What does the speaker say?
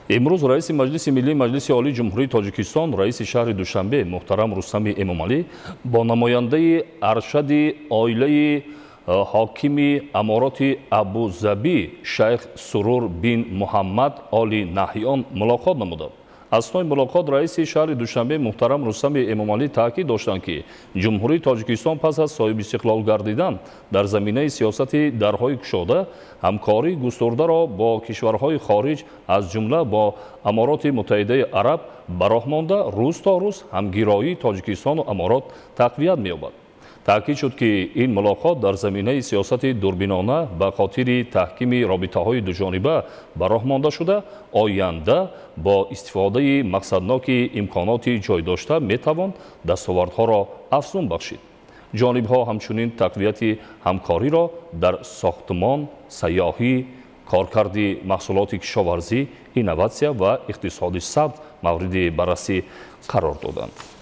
امروز رئیس مجلس ملی مجلس عالی جمهوری تاجیکستان رئیس شهر دوشنبه محترم رستم امامعلی با نماینده ارشد عائله حاکم امارات ابوظبی شیخ سرور بن محمد آل نهیان ملاقات نمودند. اثنای ملاقات رئیس شهر دوشنبه محترم رستم امامعلی تاکید داشتند که جمهوری تاجیکستان پس از صاحب استقلال گردیدن در زمینه سیاست درهای گشاده همکاری گسترده را با کشورهای خارج از جمله با امارات متحده عرب براه مانده روز تا روز همگرایی تاجیکستان و امارات تقویت می‌یابد. تاکید شد که این ملاقات در زمینه سیاست دوربینانه به خاطر تحکیم رابطه‌های دوجانبه براه مانده شده آینده با استفاده مقصدناک امکانات جای داشته میتوان دستاوردها را افزون بخشید. جانب‌ها همچنین تقویت همکاری را در ساختمان، سیاحی، کارکرد محصولات کشاورزی، اینوواسیا و اقتصاد سبز مورد بررسی قرار دادند.